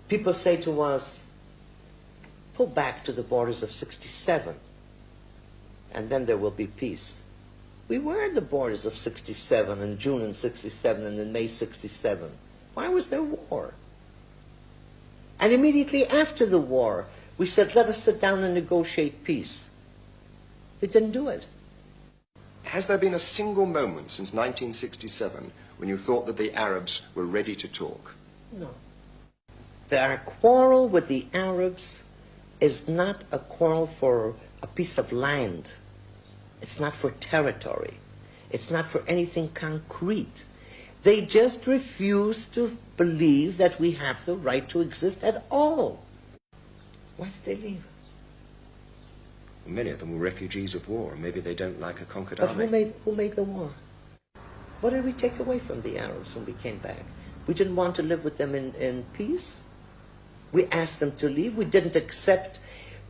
People say to us, pull back to the borders of 67, and then there will be peace. We were at the borders of 67 in June in 67 and in May 67. Why was there war? And immediately after the war, we said, let us sit down and negotiate peace. They didn't do it. Has there been a single moment since 1967 when you thought that the Arabs were ready to talk? No. Our quarrel with the Arabs is not a quarrel for a piece of land. It's not for territory. It's not for anything concrete. They just refuse to believe that we have the right to exist at all. Why did they leave? Well, many of them were refugees of war, and maybe they don't like a conquered But army. who made the war? What did we take away from the Arabs when we came back? We didn't want to live with them in peace. We asked them to leave. We didn't accept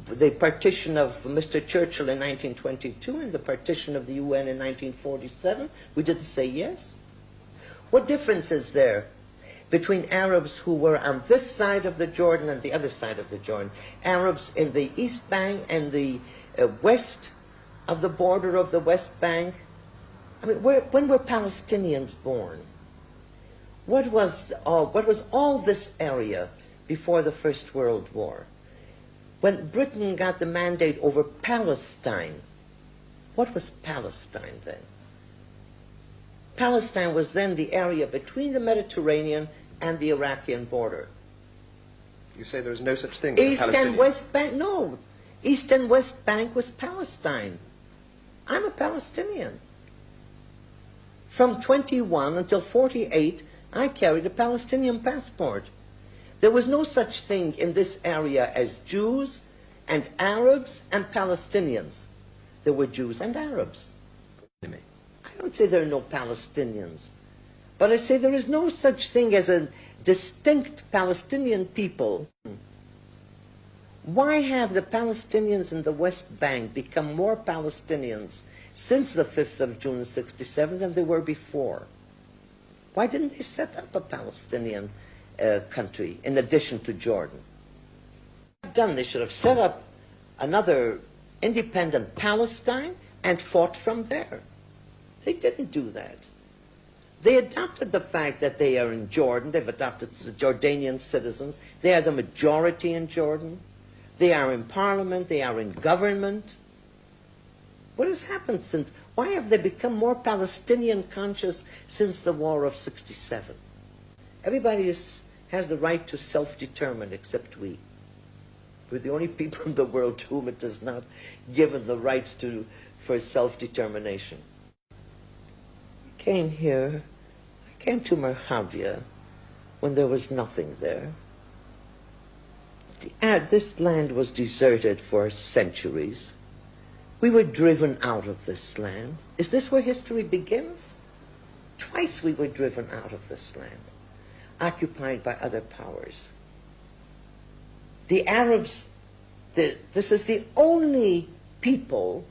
the partition of Mr. Churchill in 1922 and the partition of the UN in 1947. We didn't say yes. What difference is there between Arabs who were on this side of the Jordan and the other side of the Jordan? Arabs in the East Bank and the west of the border of the West Bank. I mean, when were Palestinians born? What was all this area before the First World War? When Britain got the mandate over Palestine, what was Palestine then? Palestine was then the area between the Mediterranean and the Iraqi border. You say there is no such thing as East and West Bank, no. East and West Bank was Palestine. I'm a Palestinian. From 21 until 48, I carried a Palestinian passport. There was no such thing in this area as Jews and Arabs and Palestinians. There were Jews and Arabs. I don't say there are no Palestinians, but I say there is no such thing as a distinct Palestinian people. Why have the Palestinians in the West Bank become more Palestinians since the 5th of June 67 than they were before? Why didn't they set up a Palestinian country in addition to Jordan? They should have set up another independent Palestine and fought from there. They didn't do that. They adopted the fact that they are in Jordan. They've adopted the Jordanian citizens. They are the majority in Jordan. They are in parliament. They are in government. What has happened since? Why have they become more Palestinian conscious since the War of 67? Everybody has the right to self-determine except we. We're the only people in the world to whom it is not given the rights for self-determination. I came here, I came to Merhavia when there was nothing there. This land was deserted for centuries. We were driven out of this land. Is this where history begins? Twice we were driven out of this land, occupied by other powers. The Arabs, this is the only people,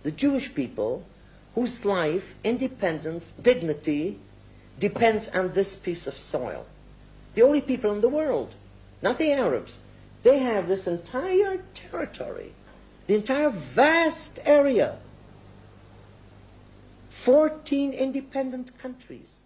the Jewish people, whose life, independence, dignity depends on this piece of soil. The only people in the world, not the Arabs. They have this entire territory, the entire vast area, 14 independent countries.